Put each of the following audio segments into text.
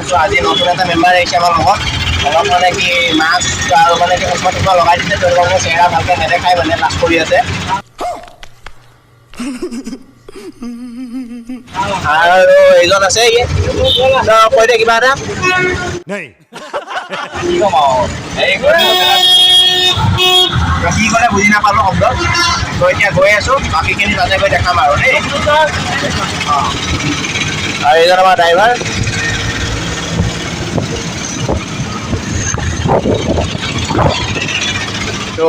তো আজি নতুন এটা মেম্বাৰ আহিছে আমাৰ লগত অলপ মানে কি মাস্ক আৰু মানে কি চশমা লগাই দিছে তেওঁলোকে চেহেৰা ভালকৈ নেদেখাই মানে লাজ কৰি আছে আৰু এইজন আছে কৈ দে কিবা এটা কি ক'ম আৰু কি ক'লে বুজি নাপালোঁ শব্দ তো এতিয়া গৈ আছোঁ বাকীখিনি তাতে গৈ দেখাম আৰু দেই আৰু এইজন আমাৰ ড্ৰাইভাৰ তো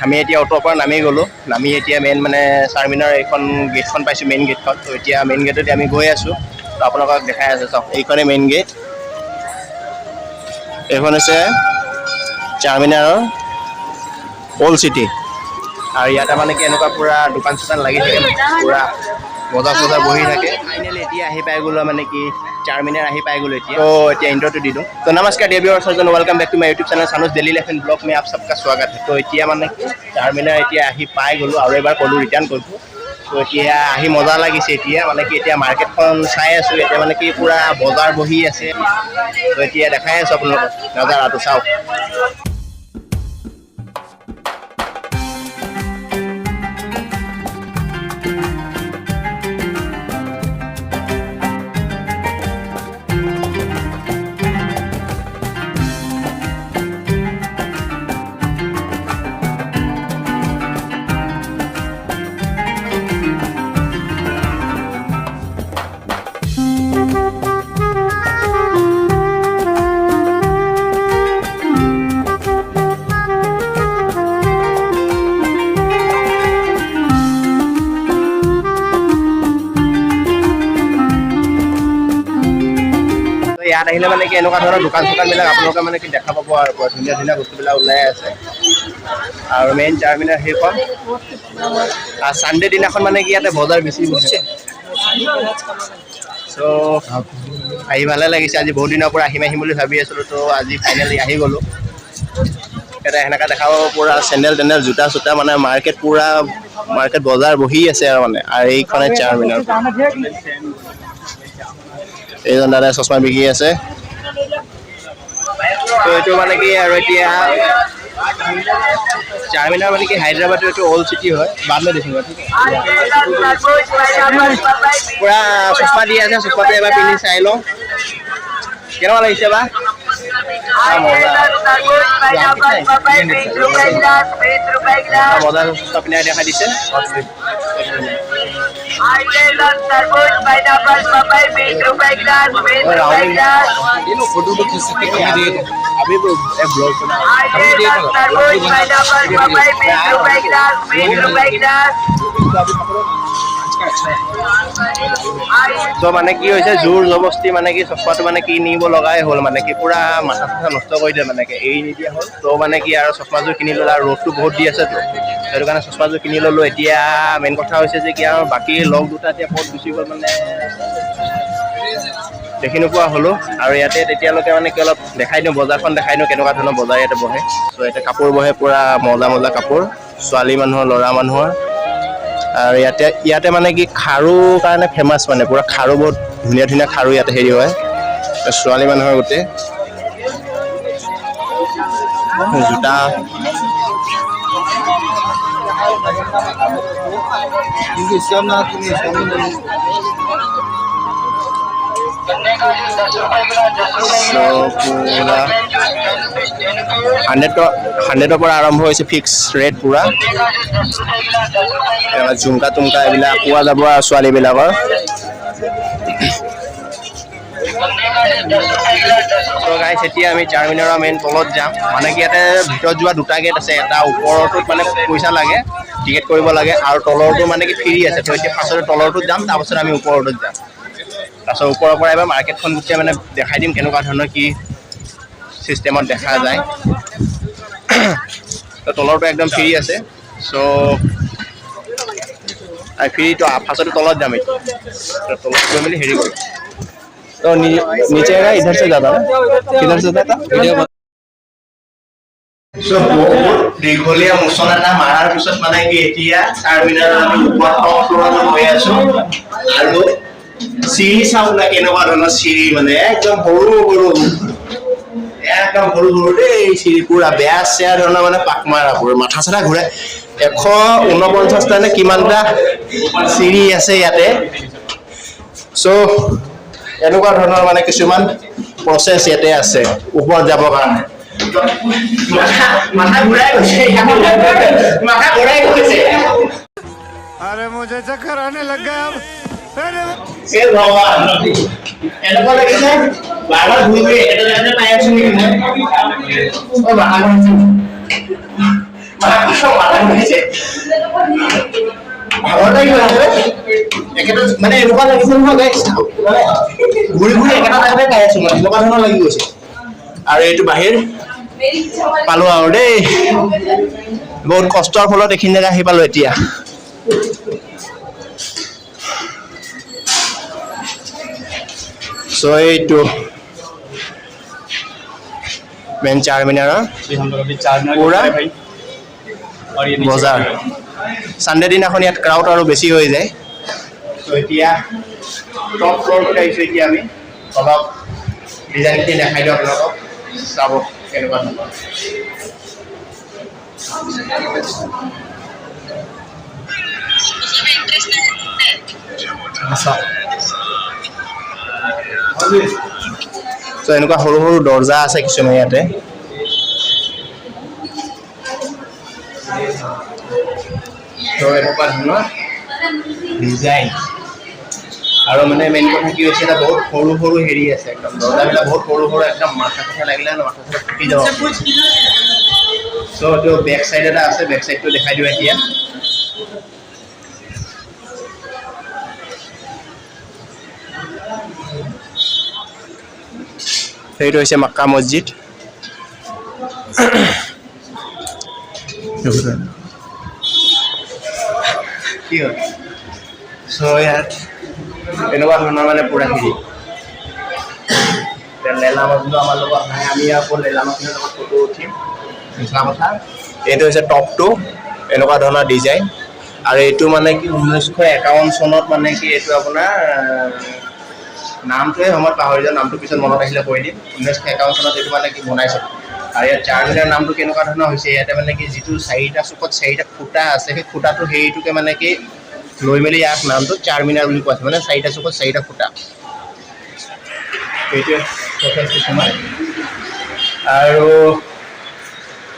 আমি এতিয়া অটোৰ পৰা নামি গ'লোঁ নামি এতিয়া মেইন মানে চাৰমিনাৰ এইখন গেটখন পাইছোঁ মেইন গেটখন তো এতিয়া মেইন গেটতে আমি গৈ আছোঁ তো আপোনালোকক দেখাই আছে চাওক এইখনে মেইন গেট এইখন হৈছে চাৰমিনাৰৰ অল্ড চিটি আৰু ইয়াতে মানে কি এনেকুৱা পূৰা দোকান চোকান লাগি থাকে পূৰা বজাৰ চজাৰ বহি থাকে ফাইনেলি এতিয়া আহি পাই গ'লোঁ মানে কি চাৰমিনাৰ আহি পাই গ'লোঁ এতিয়া তো এতিয়া ইণ্ট্ৰ'টো দি দিওঁ তো নমস্কাৰ dear viewers welcome back to my YouTube channel Sanuj daily life and blog মে আপ সবকা স্বাগত है তো এতিয়া মানে চাৰমিনাৰ এতিয়া আহি পাই গ'লোঁ আৰু এবাৰ ক'লোঁ ৰিটাৰ্ণ কৰিছোঁ তো এতিয়া আহি মজা লাগিছে এতিয়া মানে কি এতিয়া মাৰ্কেটখন চাই আছোঁ এতিয়া মানে কি পূৰা বজাৰ বহি আছে তো এতিয়া দেখাই আছোঁ আপোনালোকক নজাৰাটো চাওক ইয়াত আহিলে মানে কি এনেকুৱা ধৰণৰ দোকান চোকানবিলাক আপোনালোকে মানে কি দেখা পাব আৰু ধুনীয়া ধুনীয়া বস্তুবিলাক ওলাই আছে আৰু মেইন চাৰমিনাৰ সেইখন আৰু ছানডে দিনাখন মানে কি ইয়াতে বজাৰ বেছি বহে চ' আহি ভালে লাগিছে আজি বহুত দিনৰ পৰা আহিম বুলি ভাবি আছিলোঁ তো আজি ফাইনেলি আহি গ'লোঁ এতিয়া সেনেকৈ দেখাব পূৰা চেণ্ডেল টেণ্ডেল জোতা চোতা মানে মাৰ্কেট বজাৰ বহি আছে আৰু মানে আৰু এইখনে চাৰমিনাৰ এইজন দাদাই চশমা বিকি আছে তো এইটো মানে কি আৰু এতিয়া চাৰমিনাৰ মানে কি হায়দৰাবাদৰ এইটো অল্ড চিটি হয় বাদ লৈ দিছোঁ পূৰা চশমা দি আছে চশমাটো এবাৰ পিন্ধি চাই লওঁ কেনেকুৱা লাগিছে বা মজা চশমা পিন্ধাই দেখাই দিছে তো মানে কি হৈছে জোৰ জবস্তি মানে কি চশমাটো মানে কি নিব লগাই হ'ল মানে কি পূৰা মাথা চাথা নষ্ট কৰি দিয়ে মানে কি এৰি নিদিয়া হ'ল তো মানে কি আৰু চশমাযোৰ কিনি ল'লে আৰু ৰ'দটো বহুত দি আছে তো সেইটো কাৰণে চশমাযোৰ কিনি ল'লোঁ এতিয়া মেইন কথা হৈছে যে কি আৰু বাকী লগ দুটা এতিয়া ক'ত গুচি গ'ল মানে দেখি নোপোৱা হ'লোঁ আৰু ইয়াতে তেতিয়ালৈকে মানে কি অলপ দেখাই দিওঁ বজাৰখন দেখাই দিওঁ কেনেকুৱা ধৰণৰ বজাৰ ইয়াতে বহে ত' ইয়াতে কাপোৰ বহে পূৰা মজা কাপোৰ ছোৱালী মানুহৰ ল'ৰা মানুহৰ আৰু ইয়াতে মানে কি খাৰুৰ কাৰণে ফেমাছ মানে পূৰা খাৰু বহুত ধুনীয়া ধুনীয়া খাৰু ইয়াতে হেৰি হয় ছোৱালী মানুহৰ গোটেই জোতা হাণ্ড্ৰেডৰ পৰা আৰম্ভ হৈছে ফিক্স ৰেট পূৰা ঝুমকা তুমকা এইবিলাক পোৱা যাব আৰু ছোৱালীবিলাকৰ তো গাইছ এতিয়া আমি চাৰমিনাৰৰ মেইন তলত যাম মানে কি ইয়াতে ভিতৰত যোৱা দুটা গেট আছে এটা ওপৰটোত মানে পইচা লাগে টিকেট কৰিব লাগে আৰু তলৰটো মানে কি ফ্ৰী আছে তো এতিয়া ফাৰ্ষ্টতে তলৰটোত যাম তাৰপাছত আমি ওপৰটোত যাম তাৰপিছত ওপৰৰ পৰা এবাৰ মাৰ্কেটখন গোটেই মানে দেখাই দিম কেনেকুৱা ধৰণৰ কি চিষ্টেমত দেখা যায় তো তলৰটো একদম ফ্ৰী আছে চ' ফ্ৰীটো ফাৰ্ষ্টতে তলত যাম এতিয়া তলত গৈ মেলি হেৰি কৰিম तो नीचे का इधर से ज्यादा किधर से ज्यादा দীঘলীয়া মোচন এটা মাৰাৰ পিছত মানে কি এতিয়া চাৰমিনাৰ আমি ওপৰত ফ্ল'ৰত গৈ আছো আৰু চিৰি চাওক না কেনেকুৱা ধৰণৰ চিৰি মানে একদম সৰু দেই চিৰি পুৰা বেয়া চেয়া ধৰণৰ মানে পাক মাৰা পুৰা মাথা চাথা ঘূৰাই 149টা নে কিমানটা চিৰি আছে ইয়াতে চ' এনেকুৱা ধৰণৰ মানে কিছুমান প্ৰচেছ ইয়াতে আছে ওপৰত যাবৰ কাৰণে মাথা ঘূৰাই গৈছে अरे मुझे चक्कर आने लग गया अब हे भगवान এনেকুৱা লাগিছে বাৰবাৰ ঘূৰি ঘূৰি এটা জেগাতে পাই আছো নেকি মই মাথা ঘূৰিছে ভাগৰ লাগি গৈছে একেটা মানে এনেকুৱা লাগিছে নহয় গাইছ ঘূৰি ঘূৰি একেটা জেগাতে পাই আছো মই এনেকুৱা ধৰণৰ লাগি গৈছে আৰু এইটো বাহিৰ পালো আৰু দেই বহুত কষ্টৰ ফলত এইখিনি জেগা আহি পালো এতিয়া So itu main Charminar पूरा बजार Sunday দিনাখন ইয়াত ক্ৰাউড আৰু বেছি হৈ যায় তো এতিয়া টপ ফ্লোৰ উঠাইছো এতিয়া আমি অলপ ডিজাইনখিনি দেখাই দিওঁ আপোনালোকক চাব কেনেকুৱা ধৰণৰ তো এনেকুৱা সৰু সৰু দৰ্জা আছে কিছুমান ইয়াতে তো এনেকুৱা ধৰণৰ ডিজাইন আৰু মানে মেইন কথা কি হৈছে এটা বহুত সৰু সৰু হেৰি আছে একদম দৰ্জাবিলাক বহুত সৰু সৰু একদম মাথা কথা লাগিলে মাথা কথা ফুটি যাব চ' তো বেক চাইড এটা আছে বেক চাইডটো দেখাই দিওঁ এতিয়া সেইটো হৈছে মক্কা মছজিদ কি হয় চ' ইয়াত এনেকুৱা ধৰণৰ মানে পুৰা হেৰি লেলা মাছটো আমাৰ লগত নাই আমি আকৌ লেলা মাছৰ লগত ফটো উঠিম সঁচা কথা এইটো হৈছে টপটো এনেকুৱা ধৰণৰ ডিজাইন আৰু এইটো মানে কি 1951 চনত মানে কি এইটো আপোনাৰ নামটোৱে সময়ত পাহৰি যাওঁ নামটো পিছত মনত আহিলে কৈ দিম 1951 চনত এইটো মানে কি বনাইছে আৰু ইয়াত চাৰমিনাৰ নামটো কেনেকুৱা ধৰণৰ হৈছে ইয়াতে মানে কি যিটো চাৰিটা চুকত চাৰিটা খুঁটা আছে সেই খুঁটাটো সেইটোকে মানে কি লৈ মেলি ইয়াক নামটো চাৰমিনাৰ বুলি কোৱা আছে মানে চাৰিটা চুকত চাৰিটা খুঁটা সেইটোৱে কিছুমান আৰু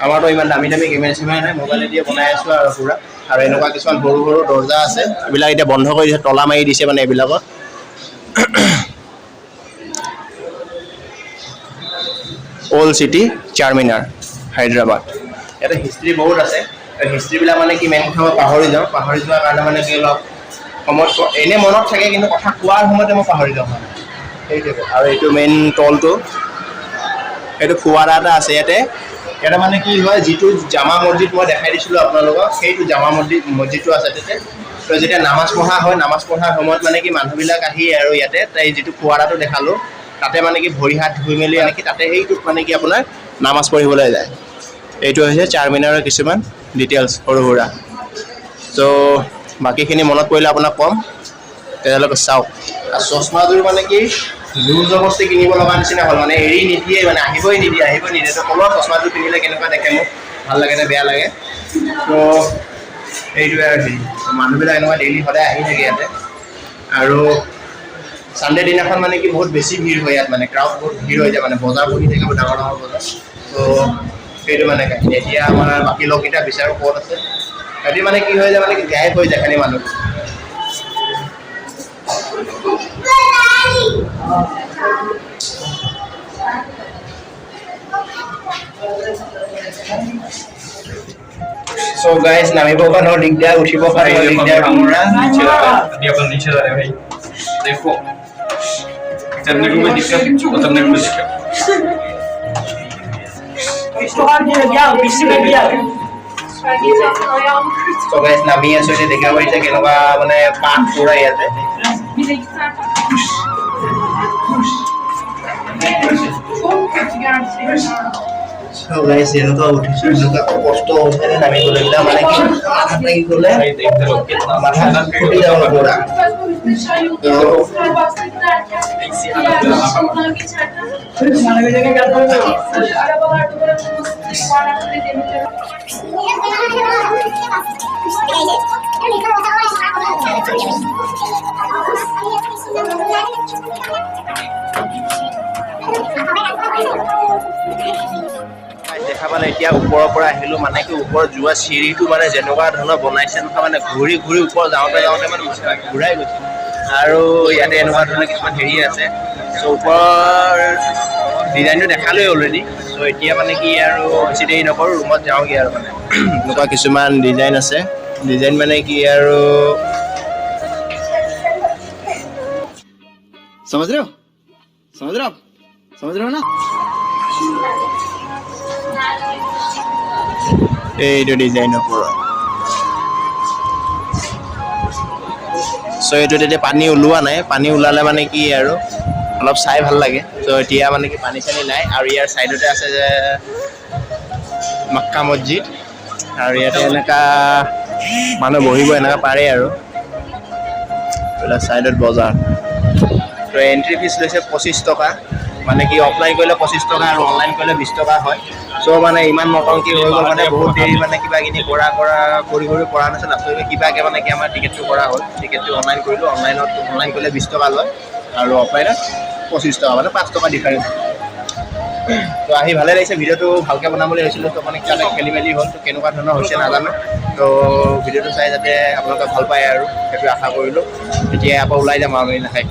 আমাৰতো ইমান দামী দামী কেমেৰা চেমেৰা নাই মোবাইলে দিয়ে বনাই আছোঁ আৰু পুৰা আৰু এনেকুৱা কিছুমান সৰু সৰু দৰ্জা আছে এইবিলাক এতিয়া বন্ধ কৰি দিছে তলা মাৰি দিছে মানে এইবিলাকত Old City Charminar Hyderabad ইয়াতে হিষ্ট্ৰী বহুত আছে হিষ্ট্ৰীবিলাক মানে কি মেইন কথা মই পাহৰি যোৱাৰ কাৰণে মানে কি অলপ সময়ত এনে মনত থাকে কিন্তু কথা কোৱাৰ সময়তে মই পাহৰি যাওঁ সেইটোৱে আৰু এইটো মেইন তলটো এইটো ফুৱাৰা এটা আছে ইয়াতে মানে কি হয় যিটো জামা মছজিদ মই দেখাই দিছিলোঁ আপোনালোকক সেইটো জামা মছজিদটো আছে তাতে তো যেতিয়া নামাজ পঢ়া হয় নামাজ পঢ়াৰ সময়ত মানে কি মানুহবিলাক আহি আৰু ইয়াতে তাই যিটো ফুৱাৰাটো দেখালোঁ তাতে মানে কি ভৰি হাত ধুই মেলি মানে কি তাতে সেইটোত মানে কি আপোনাৰ নামাজ পঢ়িবলৈ যায় এইটো হৈছে চাৰমিনাৰৰ কিছুমান ডিটেইলছ সৰু সুৰা তো বাকীখিনি মনত পৰিলে আপোনাক ক'ম তেতিয়ালৈকে চাওক আৰু চশমাযোৰ মানে কি জোৰ জবস্তি কিনিব লগা নিচিনা হ'ল মানে এৰি নিদিয়ে মানে আহিবই নিদিয়ে তো ক'লৰ চশমাযোৰ পিন্ধিলে কেনেকুৱা দেখে মোক ভাল লাগে নে বেয়া লাগে তো এইটোৱে আৰু হেৰি মানুহবিলাক এনেকুৱা ডেইলি সদায় আহি থাকে ইয়াতে আৰু Sunday দিনাখন মানে কি বহুত বেছি ভিৰ হয় ইয়াত মানে ক্ৰাউড বহুত ভিৰ হৈ যায় মানে বজাৰ বহি থাকে ডাঙৰ ডাঙৰ বজাৰ তো সেইটো মানে এতিয়া আমাৰ বাকী লগকেইটা বিচাৰোঁ ক'ত আছে সিহঁতি মানে কি হৈ যায় মানে কি গায়ব হৈ যায় খালি মানুহ So guys, नामिबो का नो दिगदार उठिबो का नो दिगदार हमरा नीचे जा रहे भाई देखो चलने को भी दिक्कत उतरने को भी दिक्कत इसको हाथ दिया गया पीछे में गया So guys, नामी असोते देखा पाइছে কেনবা মানে পাক পুরা ইয়াতে গাইছ এনেকুৱা উঠিছো এনেকুৱা কষ্ট হৈছে নামিবলৈ মানে কি লাগি গ'লে মাথা ফুটি যাব পুৰা দেখা পালে এতিয়া ওপৰৰ পৰা আহিলো মানে কি ওপৰত যোৱা চিৰিটো মানে যেনেকুৱা ধৰণৰ বনাইছে নহয় মানে ঘূৰি ঘূৰি ওপৰ যাওঁতে মানে ঘূৰাই গৈছে আৰু ইয়াতে এনেকুৱা ধৰণৰ কিছুমান হেৰি আছে চ' ওপৰৰ ডিজাইনটো দেখালোৱে অলৰেডি চ' এতিয়া মানে কি আৰু বেছি দেৰি নকৰোঁ ৰুমত যাওঁগৈ আৰু মানে এনেকুৱা কিছুমান ডিজাইন আছে ডিজাইন মানে কি আৰু समझ रहे हो ना এইটো ডিজাইনৰ ওপৰত চ' এইটো তেতিয়া পানী ওলোৱা নাই পানী ওলালে মানে কি আৰু অলপ চাই ভাল লাগে চ' এতিয়া মানে কি পানী চানী নাই আৰু ইয়াৰ ছাইডতে আছে যে মক্কা মছজিদ আৰু ইয়াতে এনেকুৱা মানুহ বহিব এনেকুৱা পাৰে আৰু ছাইডত বজাৰ তো এণ্ট্ৰি ফিজ লৈছে 25 টকা মানে কি অফলাইন কৰিলে 25 টকা আৰু অনলাইন কৰিলে 20 টকা হয় চ' মানে ইমান নটংকি হৈ গ'ল মানে বহুত দেৰি মানে কিবা কিনি কৰি কৰা নাছিল লাষ্টলৈকে কিবাকৈ মানে কি আমাৰ টিকেটটো কৰা হ'ল টিকেটটো অনলাইন কৰিলোঁ অনলাইন কৰিলে 20 টকা লয় আৰু অফলাইনত 25 টকা মানে 5 টকা ডিফাৰেঞ্চ তো আহি ভালে লাগিছে ভিডিঅ'টো ভালকৈ বনাবলৈ হৈছিলোঁ তো মানে কিবা খেলি মেলি হ'ল তো কেনেকুৱা ধৰণৰ হৈছে নাজানো তো ভিডিঅ'টো চাই যাতে আপোনালোকে ভাল পায় আৰু সেইটো আশা কৰিলোঁ এতিয়া আকৌ ওলাই যাম আৰু নাখায়